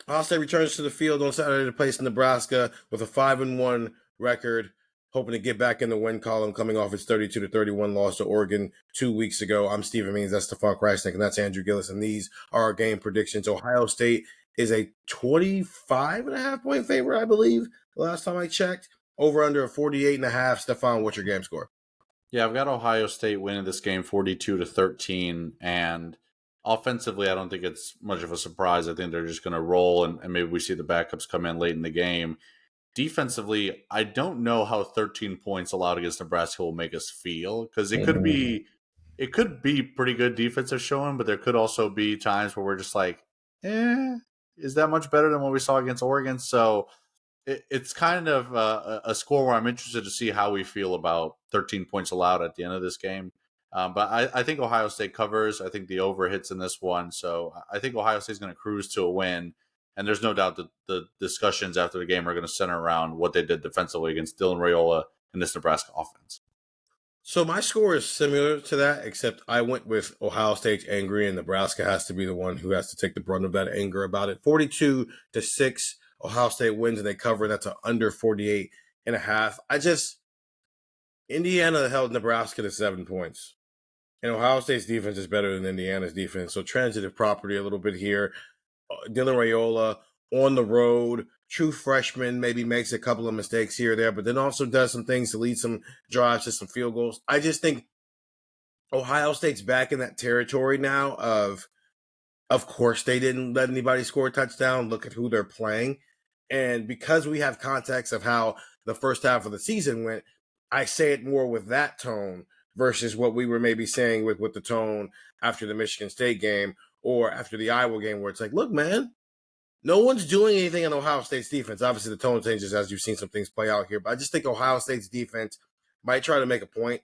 Ohio State returns to the field on Saturday to place Nebraska with a 5-1 record, hoping to get back in the win column coming off its 32-31 loss to Oregon 2 weeks ago. I'm Stephen Means, that's Stefan Krajisnik, and that's Andrew Gillis, and these are our game predictions. Ohio State is a 25.5 point favorite, I believe, the last time I checked. Over under 48.5. Stefan, what's your game score? Yeah, I've got Ohio State winning this game 42-13, and offensively, I don't think it's much of a surprise. I think they're just going to roll, and maybe we see the backups come in late in the game. Defensively, I don't know how 13 points allowed against Nebraska will make us feel, because it could be pretty good defensive showing, but there could also be times where we're just like, is that much better than what we saw against Oregon? So it's kind of a score where I'm interested to see how we feel about 13 points allowed at the end of this game. But I think Ohio State covers. I think the over hits in this one. So I think Ohio State's going to cruise to a win. And there's no doubt that the discussions after the game are going to center around what they did defensively against Dylan Raiola and this Nebraska offense. So my score is similar to that, except I went with Ohio State's angry, and Nebraska has to be the one who has to take the brunt of that anger about it. 42-6. Ohio State wins and they cover. That's under 48.5. Indiana held Nebraska to 7 points. And Ohio State's defense is better than Indiana's defense. So transitive property a little bit here. Dylan Raiola on the road, true freshman, maybe makes a couple of mistakes here or there, but then also does some things to lead some drives to some field goals. I just think Ohio State's back in that territory now of course, they didn't let anybody score a touchdown. Look at who they're playing. And because we have context of how the first half of the season went, I say it more with that tone versus what we were maybe saying with the tone after the Michigan State game or after the Iowa game, where it's like, look, man, no one's doing anything on Ohio State's defense. Obviously, the tone changes as you've seen some things play out here. But I just think Ohio State's defense might try to make a point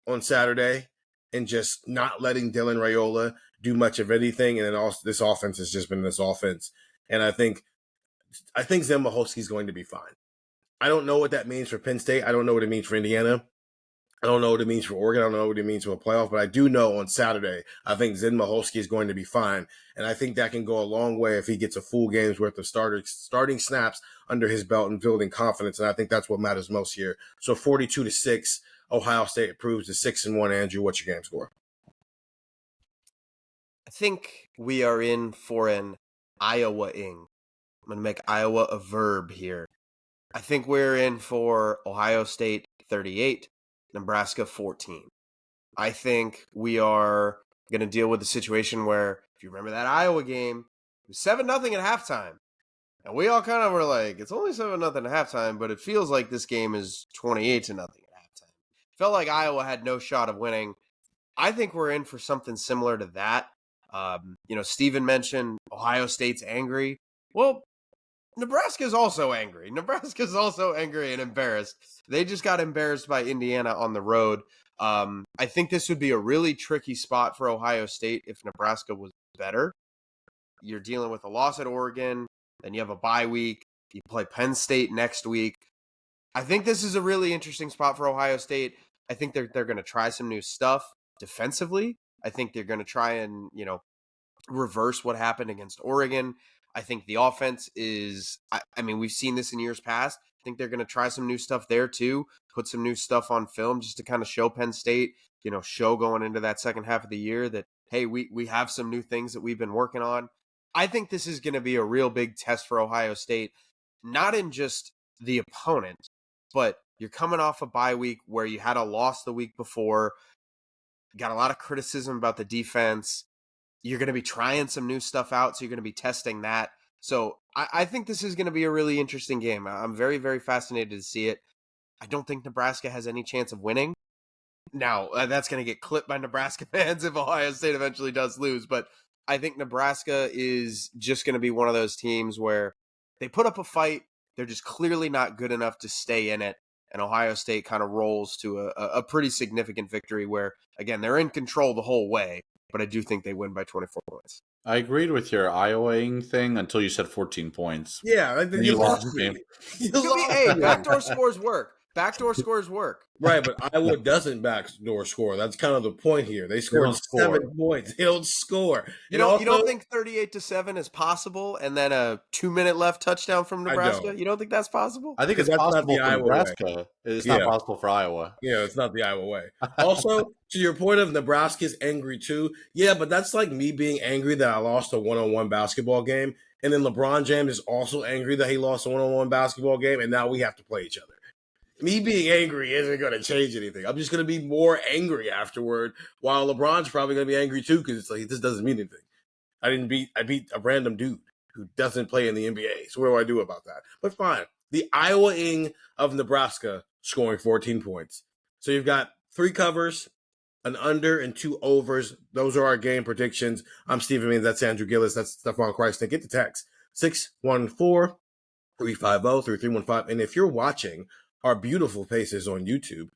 on Saturday and just not letting Dylan Raiola do much of anything. And then also this offense has just been this offense. And I think Zim Mahovsky's going to be fine. I don't know what that means for Penn State. I don't know what it means for Indiana. I don't know what it means for Oregon. I don't know what it means for a playoff. But I do know on Saturday, I think Zim Mahovsky is going to be fine. And I think that can go a long way if he gets a full game's worth of starting snaps under his belt and building confidence. And I think that's what matters most here. So 42-6, Ohio State approves the 6-1. Andrew, what's your game score? I think we are in for an Iowa-ing. I'm going to make Iowa a verb here. I think we're in for Ohio State 38, Nebraska 14. I think we are going to deal with a situation where, if you remember that Iowa game, it was 7-0 at halftime. And we all kind of were like, it's only 7-0 at halftime, but it feels like this game is 28-0 at halftime. Felt like Iowa had no shot of winning. I think we're in for something similar to that. Stephen mentioned Ohio State's angry. Well, Nebraska's also angry. Nebraska's also angry and embarrassed. They just got embarrassed by Indiana on the road. I think this would be a really tricky spot for Ohio State if Nebraska was better. You're dealing with a loss at Oregon, then you have a bye week. You play Penn State next week. I think this is a really interesting spot for Ohio State. I think they're going to try some new stuff defensively. I think they're going to try and, reverse what happened against Oregon. I think the offense is, we've seen this in years past. I think they're going to try some new stuff there too, put some new stuff on film just to kind of show Penn State, show going into that second half of the year that, hey, we have some new things that we've been working on. I think this is going to be a real big test for Ohio State, not in just the opponent, but you're coming off a bye week where you had a loss the week before, got a lot of criticism about the defense. You're going to be trying some new stuff out, so you're going to be testing that. So I think this is going to be a really interesting game. I'm very, very fascinated to see it. I don't think Nebraska has any chance of winning. Now, that's going to get clipped by Nebraska fans if Ohio State eventually does lose. But I think Nebraska is just going to be one of those teams where they put up a fight. They're just clearly not good enough to stay in it. And Ohio State kind of rolls to a pretty significant victory where, again, they're in control the whole way. But I do think they win by 24 points. I agreed with your Iowa-ing thing until you said 14 points. Yeah, you lost the game. Hey, backdoor scores work. Backdoor scores work. Right, but Iowa doesn't backdoor score. That's kind of the point here. They scored don't score. 7 points. They don't score. You don't think 38-7 is possible, and then a 2-minute left touchdown from Nebraska? don't. You don't think that's possible? I think it's Because that's not possible the for Iowa way. Nebraska. It's not possible for Iowa. It's not the Iowa way. Also, to your point of Nebraska's angry too. Yeah, but that's like me being angry that I lost a one-on-one basketball game. And then LeBron James is also angry that he lost a one-on-one basketball game, and now we have to play each other. Me being angry isn't going to change anything. I'm just going to be more angry afterward, while LeBron's probably going to be angry too because it's like, this doesn't mean anything. I beat a random dude who doesn't play in the NBA. So what do I do about that? But fine. The Iowa-ing of Nebraska scoring 14 points. So you've got 3 covers, an under, and 2 overs. Those are our game predictions. I'm Stephen Means. That's Andrew Gillis. That's Stefan Krajisnik. Get the text. 614-350-3315. And if you're watching our beautiful faces on YouTube,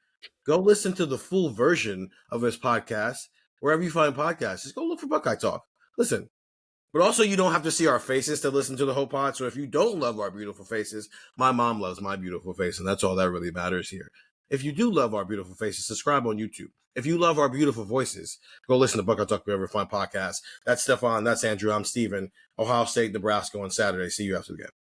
go listen to the full version of this podcast wherever you find podcasts. Just go look for Buckeye Talk. Listen. But also, you don't have to see our faces to listen to the whole pod. So if you don't love our beautiful faces, my mom loves my beautiful face, and that's all that really matters here. If you do love our beautiful faces, subscribe on YouTube. If you love our beautiful voices, go listen to Buckeye Talk wherever you find podcasts. That's Stefan. That's Andrew. I'm Steven. Ohio State, Nebraska on Saturday. See you after the game.